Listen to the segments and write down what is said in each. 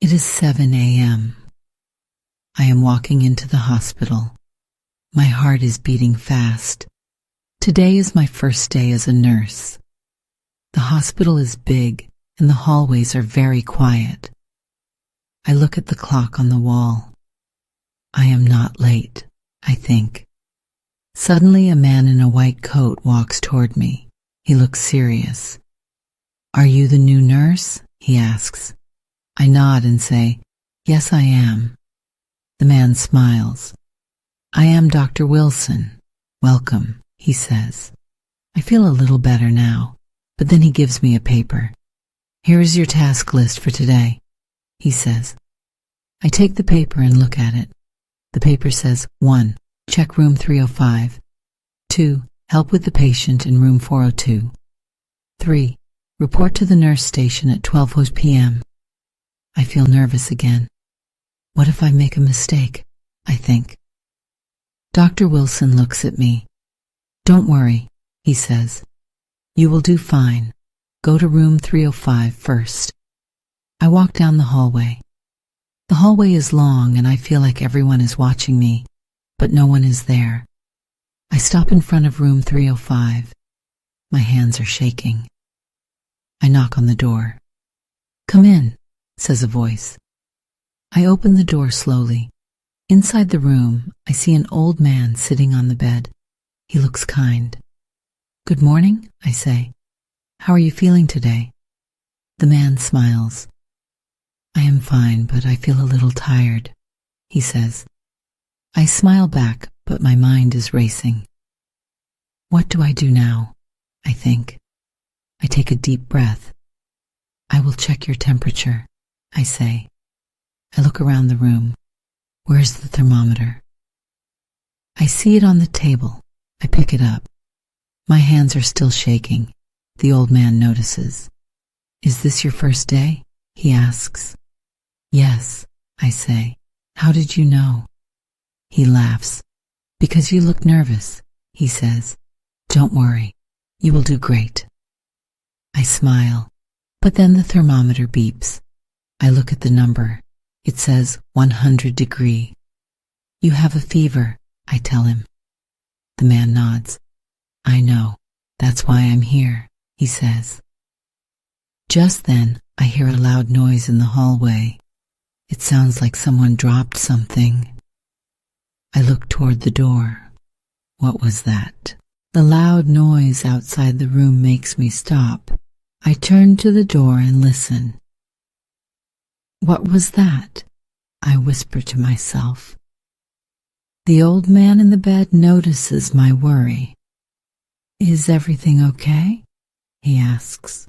It is 7 a.m. I am walking into the hospital. My heart is beating fast. Today is my first day as a nurse. The hospital is big and the hallways are very quiet. I look at the clock on the wall. I am not late, I think. Suddenly a man in a white coat walks toward me. He looks serious. "Are you the new nurse?" he asks. I nod and say, "Yes, I am." The man smiles. "I am Dr. Wilson. Welcome," he says. I feel a little better now, but then he gives me a paper. "Here is your task list for today," he says. I take the paper and look at it. The paper says 1. Check room 305. 2. Help with the patient in room 402. 3. Report to the nurse station at 12 p.m. I feel nervous again. What if I make a mistake? I think. Dr. Wilson looks at me. "Don't worry," he says. "You will do fine. Go to room 305 first." I walk down the hallway. The hallway is long and I feel like everyone is watching me, but no one is there. I stop in front of room 305. My hands are shaking. I knock on the door. "Come in," says a voice. I open the door slowly. Inside the room, I see an old man sitting on the bed. He looks kind. "Good morning," I say. "How are you feeling today?" The man smiles. "I am fine, but I feel a little tired," he says. I smile back, but my mind is racing. What do I do now? I think. I take a deep breath. "I will check your temperature," I say. I look around the room. Where's the thermometer? I see it on the table. I pick it up. My hands are still shaking. The old man notices. "Is this your first day?" he asks. "Yes," I say. "How did you know?" He laughs. "Because you look nervous," he says. "Don't worry. You will do great." I smile, but then the thermometer beeps. I look at the number. It says 100 degrees. "You have a fever," I tell him. The man nods. "I know. That's why I'm here," he says. Just then, I hear a loud noise in the hallway. It sounds like someone dropped something. I look toward the door. What was that? The loud noise outside the room makes me stop. I turn to the door and listen. What was that? I whisper to myself. The old man in the bed notices my worry. "Is everything okay?" he asks.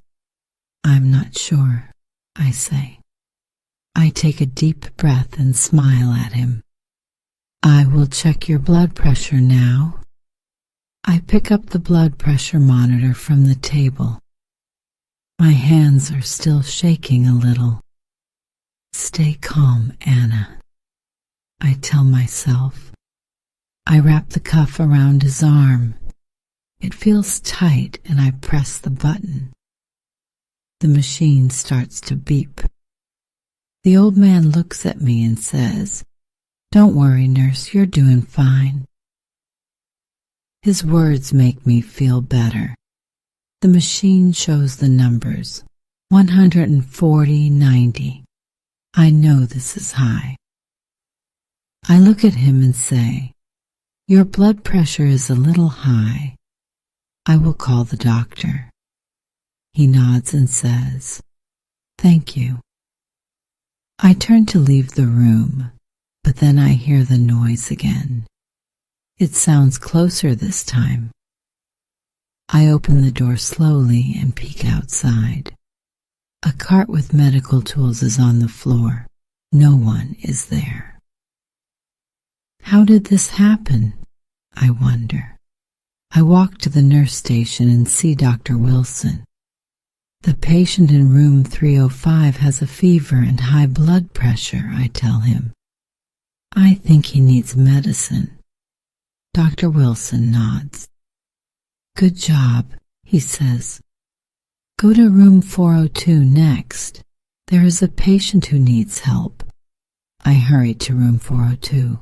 "I'm not sure," I say. I take a deep breath and smile at him. "I will check your blood pressure now." I pick up the blood pressure monitor from the table. My hands are still shaking a little. "Stay calm, Anna," I tell myself. I wrap the cuff around his arm. It feels tight and I press the button. The machine starts to beep. The old man looks at me and says, "Don't worry, nurse, you're doing fine." His words make me feel better. The machine shows the numbers, 140/90. I know this is high. I look at him and say, "Your blood pressure is a little high. I will call the doctor." He nods and says, "Thank you." I turn to leave the room, but then I hear the noise again. It sounds closer this time. I open the door slowly and peek outside. A cart with medical tools is on the floor. No one is there. How did this happen? I wonder. I walk to the nurse station and see Dr. Wilson. The patient in room 305 has a fever and high blood pressure, I tell him. I think he needs medicine. Dr. Wilson nods. "Good job," he says. "Go to room 402 next. There is a patient who needs help. I hurry to room 402.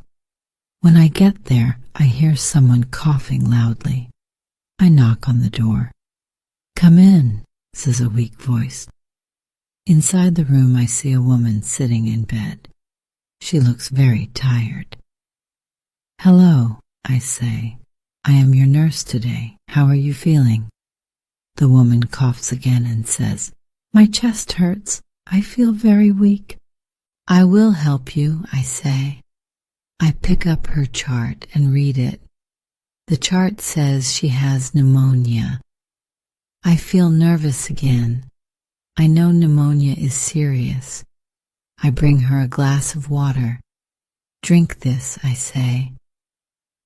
When I get there, I hear someone coughing loudly. I knock on the door. "Come in," says a weak voice. Inside the room, I see a woman sitting in bed. She looks very tired. "Hello," I say. "I am your nurse today. How are you feeling?" The woman coughs again and says, "My chest hurts. I feel very weak." "I will help you," I say. I pick up her chart and read it. The chart says she has pneumonia. I feel nervous again. I know pneumonia is serious. I bring her a glass of water. "Drink this," I say.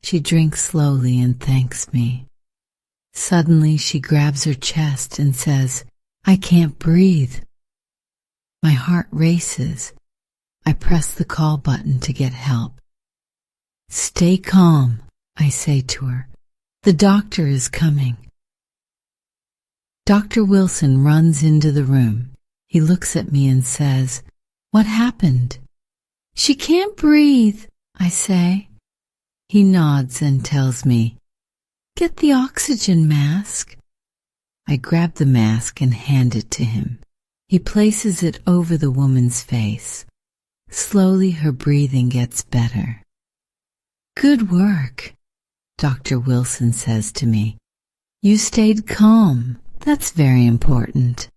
She drinks slowly and thanks me. Suddenly she grabs her chest and says, "I can't breathe." My heart races. I press the call button to get help. "Stay calm," I say to her. "The doctor is coming." Dr. Wilson runs into the room. He looks at me and says, "What happened?" "She can't breathe," I say. He nods and tells me, "Get the oxygen mask." I grab the mask and hand it to him. He places it over the woman's face. Slowly her breathing gets better. "Good work," Dr. Wilson says to me. "You stayed calm. That's very important."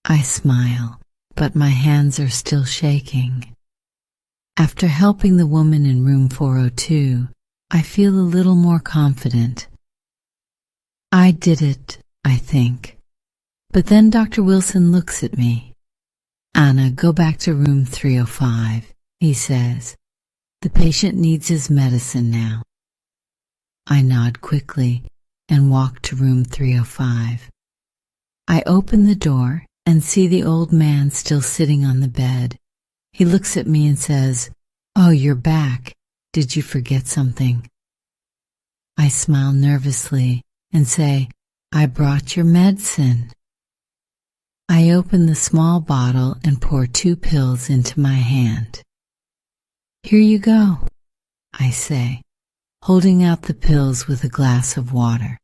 I smile, but my hands are still shaking. After helping the woman in room 402, I feel a little more confident. I did it, I think. But then Dr. Wilson looks at me. "Anna, go back to room 305, he says. "The patient needs his medicine now." I nod quickly and walk to room 305. I open the door and see the old man still sitting on the bed. He looks at me and says, "Oh, you're back. Did you forget something?" I smile nervously and say, "I brought your medicine." I open the small bottle and pour 2 pills into my hand. "Here you go," I say, holding out the pills with a glass of water.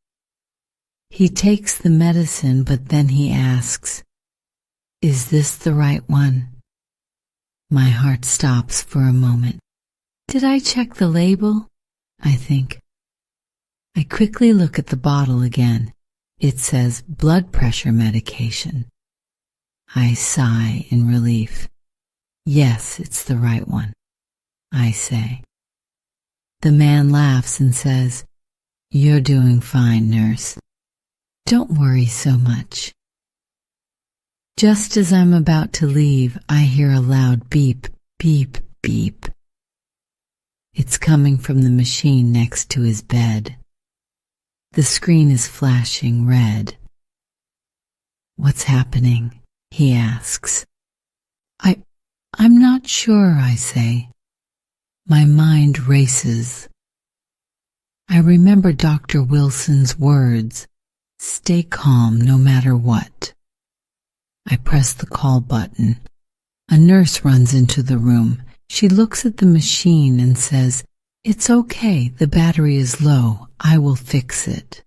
He takes the medicine, but then he asks, "Is this the right one?" My heart stops for a moment. Did I check the label? I think. I quickly look at the bottle again. It says blood pressure medication. I sigh in relief. "Yes, it's the right one," I say. The man laughs and says, "You're doing fine, nurse. Don't worry so much." Just as I'm about to leave, I hear a loud beep, beep, beep. It's coming from the machine next to his bed. The screen is flashing red. "What's happening?" he asks. I'm not sure, I say. My mind races. I remember Dr. Wilson's words, "Stay calm no matter what." I press the call button. A nurse runs into the room. She looks at the machine and says, "It's okay, the battery is low. I will fix it."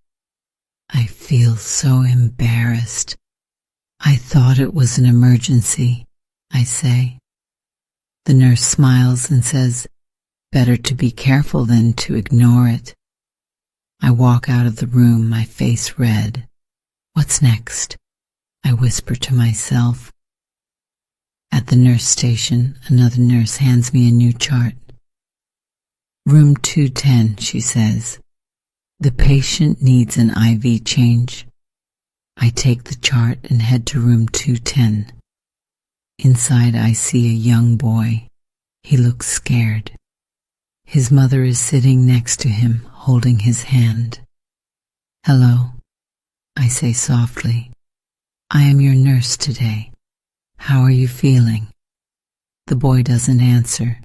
I feel so embarrassed. "I thought it was an emergency," I say. The nurse smiles and says, "Better to be careful than to ignore it." I walk out of the room, my face red. "What's next?" I whisper to myself. At the nurse station, another nurse hands me a new chart. "Room 210, she says. "The patient needs an IV change." I take the chart and head to room 210. Inside I see a young boy. He looks scared. His mother is sitting next to him, holding his hand. "Hello," I say softly. "I am your nurse today. How are you feeling?" The boy doesn't answer.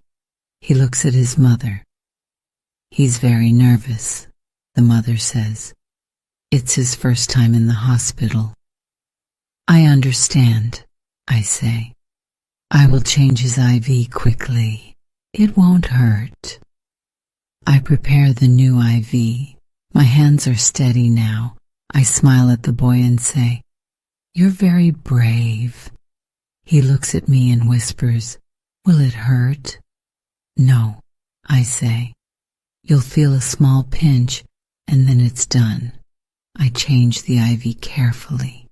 He looks at his mother. "He's very nervous," the mother says. "It's his first time in the hospital." I understand. I say. I will change his IV quickly. It won't hurt. I prepare the new IV. My hands are steady now. I smile at the boy and say, "You're very brave." He looks at me and whispers, "Will it hurt?" "No," I say. "You'll feel a small pinch and then it's done." I change the IV carefully.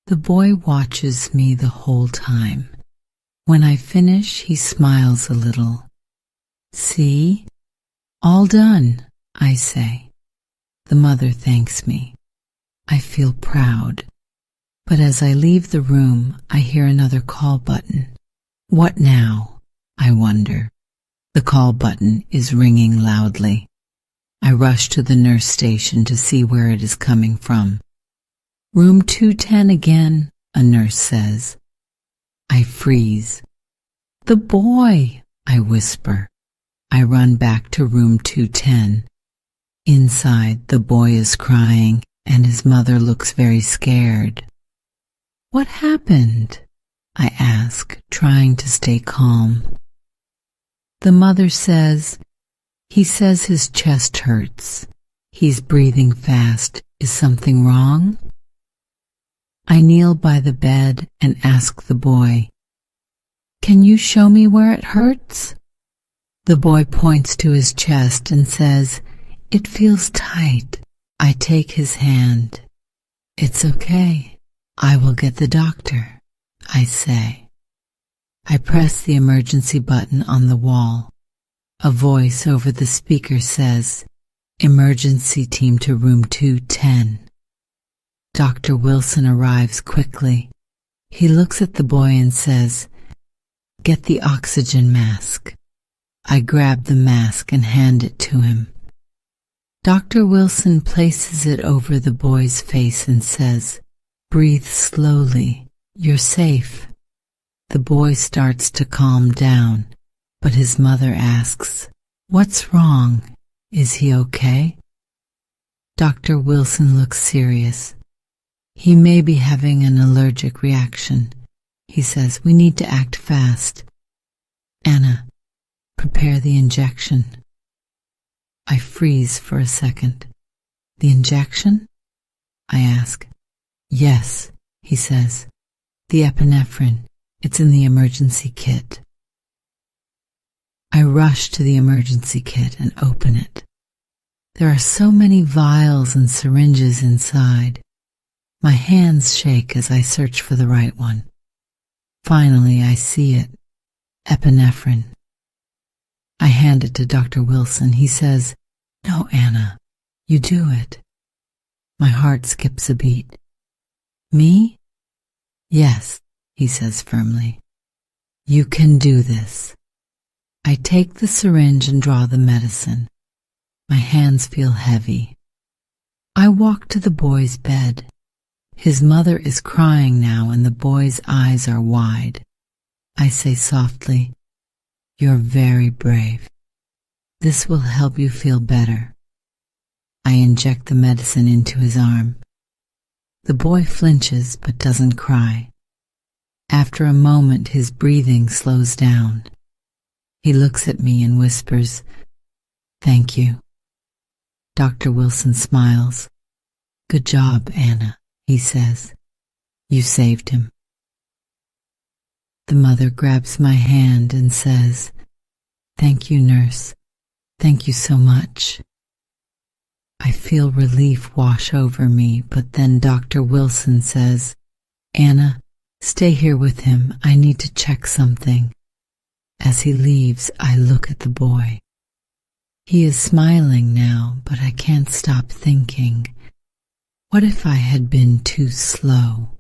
The boy watches me the whole time. When I finish, he smiles a little. "See? All done," I say. The mother thanks me. I feel proud. But as I leave the room, I hear another call button. What now? I wonder. The call button is ringing loudly. I rush to the nurse station to see where it is coming from. "Room 210 again," a nurse says. I freeze. "The boy," I whisper. I run back to room 210. Inside, the boy is crying and his mother looks very scared. "What happened?" I ask, trying to stay calm. The mother says, "He says his chest hurts. He's breathing fast. Is something wrong?" I kneel by the bed and ask the boy, "Can you show me where it hurts?" The boy points to his chest and says, "It feels tight." I take his hand. "It's okay. I will get the doctor," I say. I press the emergency button on the wall. A voice over the speaker says, "Emergency team to room 210. Dr. Wilson arrives quickly. He looks at the boy and says, "Get the oxygen mask." I grab the mask and hand it to him. Dr. Wilson places it over the boy's face and says, "Breathe slowly. You're safe." The boy starts to calm down, but his mother asks, "What's wrong? Is he okay?" Dr. Wilson looks serious. "He may be having an allergic reaction." He says, "We need to act fast. Anna, prepare the injection." I freeze for a second. "The injection?" I ask. "Yes," he says. "The epinephrine. It's in the emergency kit." I rush to the emergency kit and open it. There are so many vials and syringes inside. My hands shake as I search for the right one. Finally, I see it. Epinephrine. I hand it to Dr. Wilson. He says, "No, Anna, you do it." My heart skips a beat. "Me?" "Yes," he says firmly. "You can do this." I take the syringe and draw the medicine. My hands feel heavy. I walk to the boy's bed. His mother is crying now and the boy's eyes are wide. I say softly, "You're very brave. This will help you feel better." I inject the medicine into his arm. The boy flinches but doesn't cry. After a moment, his breathing slows down. He looks at me and whispers, "Thank you." Dr. Wilson smiles. "Good job, Anna," he says. "You saved him." The mother grabs my hand and says, "Thank you, nurse. Thank you so much." I feel relief wash over me, but then Dr. Wilson says, "Anna, stay here with him. I need to check something." As he leaves, I look at the boy. He is smiling now, but I can't stop thinking, what if I had been too slow?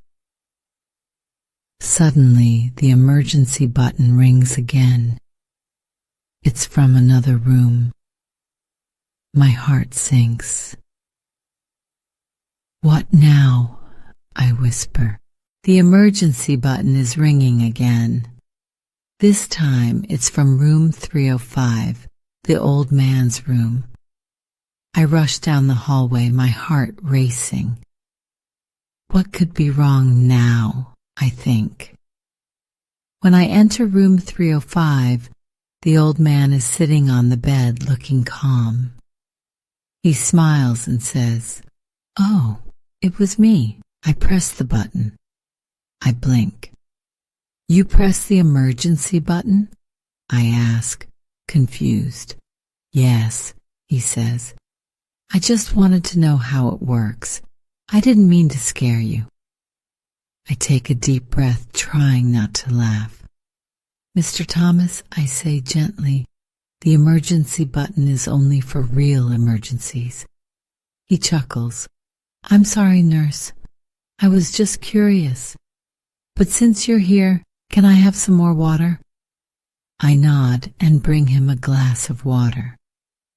Suddenly, the emergency button rings again. It's from another room. My heart sinks. "What now?" I whisper. The emergency button is ringing again. This time it's from room 305, the old man's room. I rush down the hallway, my heart racing. What could be wrong now, I think. When I enter room 305, the old man is sitting on the bed looking calm. He smiles and says, "Oh, it was me. I pressed the button." I blink. "You press the emergency button?" I ask, confused. "Yes," he says. "I just wanted to know how it works. I didn't mean to scare you." I take a deep breath, trying not to laugh. "Mr. Thomas," I say gently, "the emergency button is only for real emergencies." He chuckles. "I'm sorry, nurse. I was just curious. But since you're here, can I have some more water?" I nod and bring him a glass of water.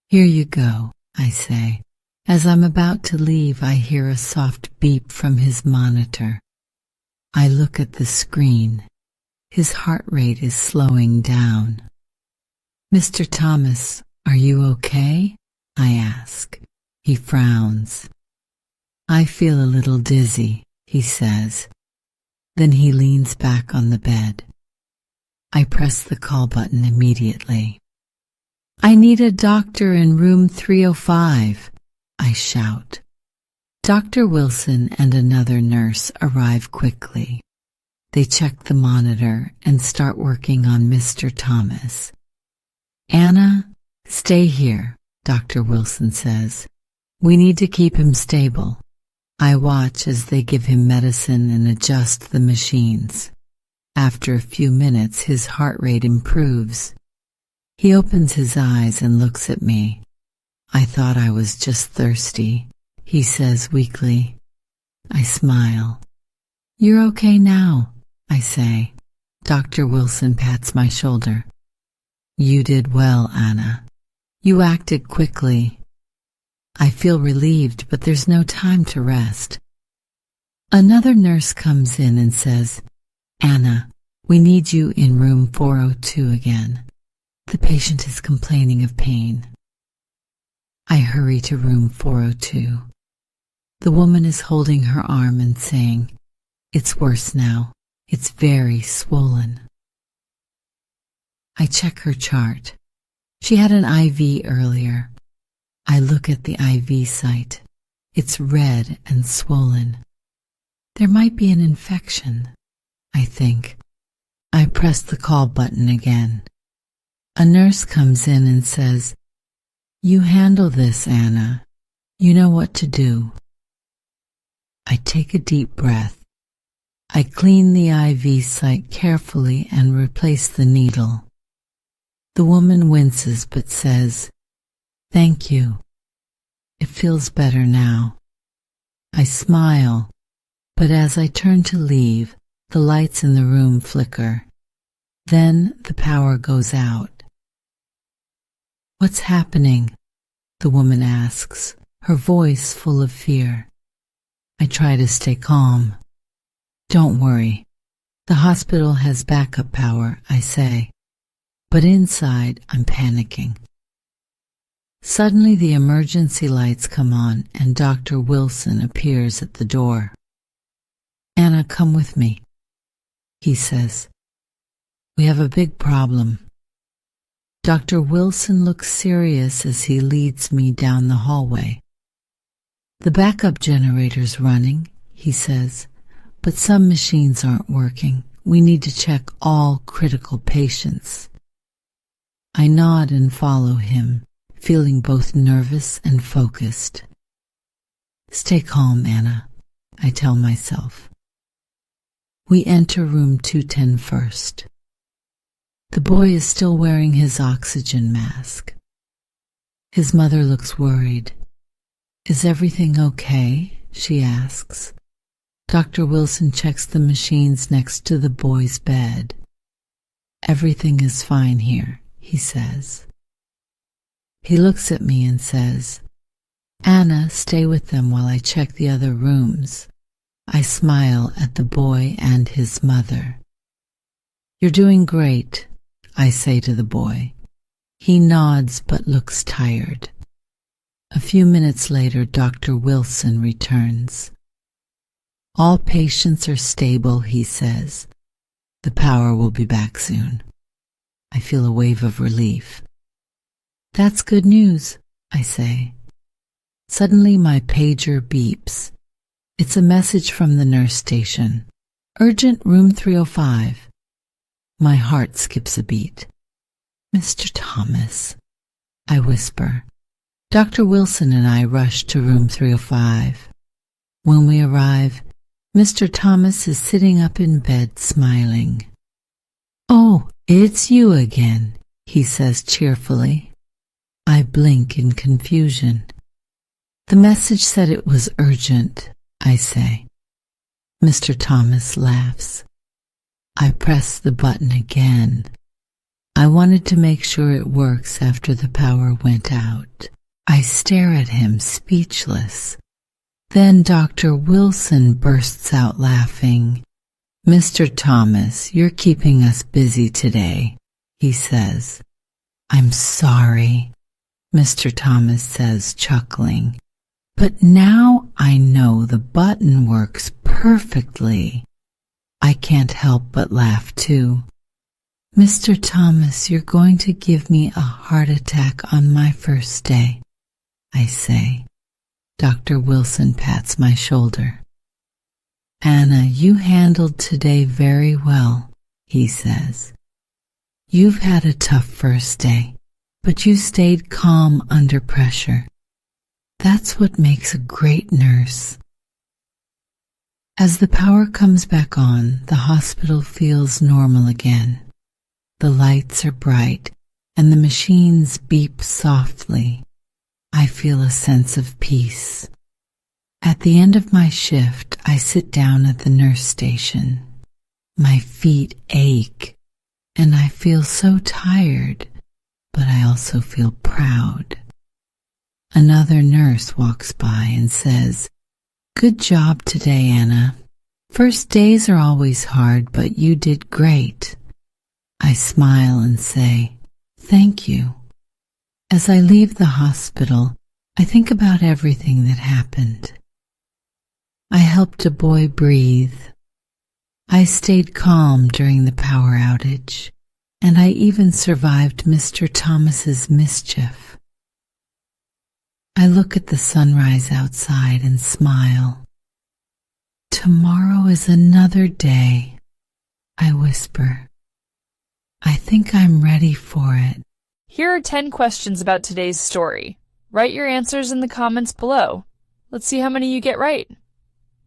"Here you go," I say. As I'm about to leave, I hear a soft beep from his monitor. I look at the screen. His heart rate is slowing down. "Mr. Thomas, are you okay?" I ask. He frowns. "I feel a little dizzy," he says. Then he leans back on the bed. I press the call button immediately. "I need a doctor in room 305, I shout. Dr. Wilson and another nurse arrive quickly. They check the monitor and start working on Mr. Thomas. "Anna, stay here," Dr. Wilson says. "We need to keep him stable." I watch as they give him medicine and adjust the machines. After a few minutes, his heart rate improves. He opens his eyes and looks at me. "I thought I was just thirsty," he says weakly. I smile. "You're okay now," I say. Dr. Wilson pats my shoulder. "You did well, Anna. You acted quickly." I feel relieved, but there's no time to rest. Another nurse comes in and says, "Anna, we need you in room 402 again. The patient is complaining of pain." I hurry to room 402. The woman is holding her arm and saying, "It's worse now. It's very swollen." I check her chart. She had an IV earlier. I look at the IV site. It's red and swollen. There might be an infection, I think. I press the call button again. A nurse comes in and says, "You handle this, Anna. You know what to do." I take a deep breath. I clean the IV site carefully and replace the needle. The woman winces but says, "Thank you. It feels better now." I smile, but as I turn to leave, the lights in the room flicker. Then the power goes out. "What's happening?" the woman asks, her voice full of fear. I try to stay calm. "Don't worry. The hospital has backup power," I say. But inside, I'm panicking. Suddenly the emergency lights come on and Dr. Wilson appears at the door. "Anna, come with me," he says. "We have a big problem." Dr. Wilson looks serious as he leads me down the hallway. "The backup generator's running," he says, "but some machines aren't working. We need to check all critical patients." I nod and follow him, feeling both nervous and focused. "Stay calm, Anna," I tell myself. We enter room 210 first. The boy is still wearing his oxygen mask. His mother looks worried. "Is everything okay?" she asks. Dr. Wilson checks the machines next to the boy's bed. "Everything is fine here," he says. He looks at me and says, "Anna, stay with them while I check the other rooms." I smile at the boy and his mother. "You're doing great," I say to the boy. He nods but looks tired. A few minutes later, Dr. Wilson returns. "All patients are stable," he says. The power will be back soon. I feel a wave of relief. That's good news, I say. Suddenly my pager beeps. It's a message from the nurse station. Urgent, room 305. My heart skips a beat. Mr. Thomas, I whisper. Dr. Wilson and I rush to room 305. When we arrive, Mr. Thomas is sitting up in bed smiling. Oh, it's you again, he says cheerfully. I blink in confusion. The message said it was urgent, I say. Mr. Thomas laughs. I press the button again. I wanted to make sure it works after the power went out. I stare at him, speechless. Then Dr. Wilson bursts out laughing. Mr. Thomas, you're keeping us busy today, he says. I'm sorry, Mr. Thomas says, chuckling. But now I know the button works perfectly. I can't help but laugh too. Mr. Thomas, you're going to give me a heart attack on my first day, I say. Dr. Wilson pats my shoulder. Anna, you handled today very well, he says. You've had a tough first day, but you stayed calm under pressure. That's what makes a great nurse. As the power comes back on, the hospital feels normal again. The lights are bright, and the machines beep softly. I feel a sense of peace. At the end of my shift, I sit down at the nurse station. My feet ache, and I feel so tired, but I also feel proud. Another nurse walks by and says, Good job today, Anna. First days are always hard, but you did great. I smile and say, Thank you. As I leave the hospital, I think about everything that happened. I helped a boy breathe. I stayed calm during the power outage, and I even survived Mr. Thomas's mischief. I look at the sunrise outside and smile. Tomorrow is another day, I whisper. I think I'm ready for it. Here are 10 questions about today's story. Write your answers in the comments below. Let's see how many you get right.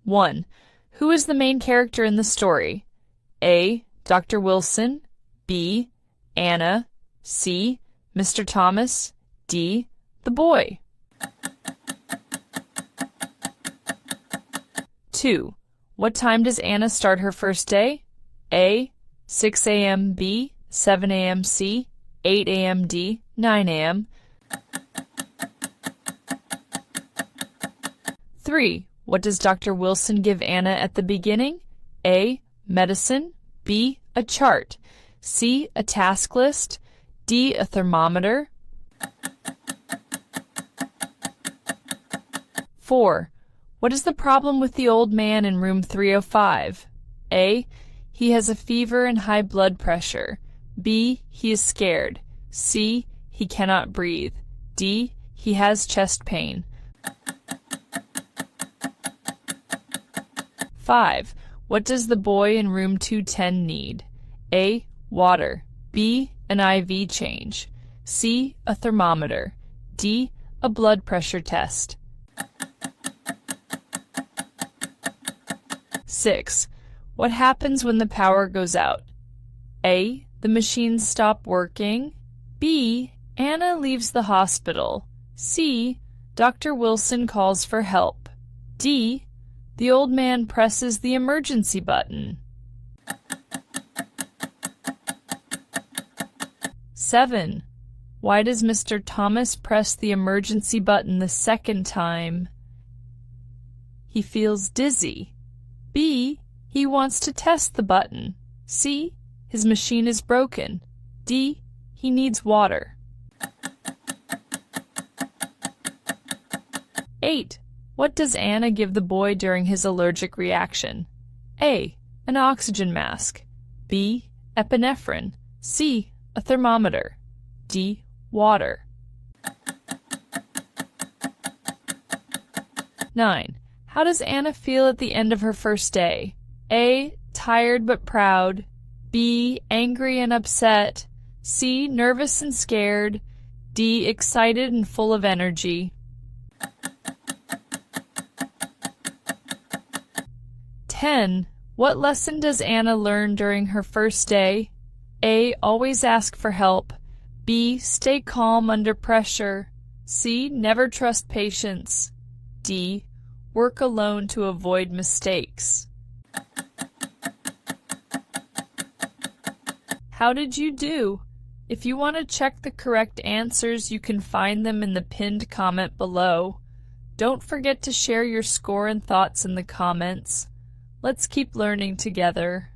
1. Who is the main character in the story? A. Dr. Wilson. B. Anna. C. Mr. Thomas. D. The boy. 2. What time does Anna start her first day? A. 6 a.m. B. 7 a.m. C. 8 a.m. D. 9 a.m. 3. What does Dr. Wilson give Anna at the beginning? A. Medicine. B. A chart. C. A task list. D. A thermometer. 4. What is the problem with the old man in room 305? A. He has a fever and high blood pressure. B. He is scared. C. He cannot breathe. D. He has chest pain. 5. What does the boy in room 210 need? A. Water. B. An IV change. C. A thermometer. D. A blood pressure test. 6. What happens when the power goes out? A. The machines stop working. B. Anna leaves the hospital. C. Dr. Wilson calls for help. D. The old man presses the emergency button. 7. Why does Mr. Thomas press the emergency button the second time? He feels dizzy. B. He wants to test the button. C. His machine is broken. D. He needs water. 8. What does Anna give the boy during his allergic reaction? A. An oxygen mask. B. Epinephrine. C. A thermometer. D. Water. 9. How does Anna feel at the end of her first day? A. Tired but proud. B. Angry and upset. C. Nervous and scared. D. Excited and full of energy. 10. What lesson does Anna learn during her first day? A. Always ask for help. B. Stay calm under pressure. C. Never trust patients. D. Work alone to avoid mistakes. How did you do? If you want to check the correct answers, you can find them in the pinned comment below. Don't forget to share your score and thoughts in the comments. Let's keep learning together.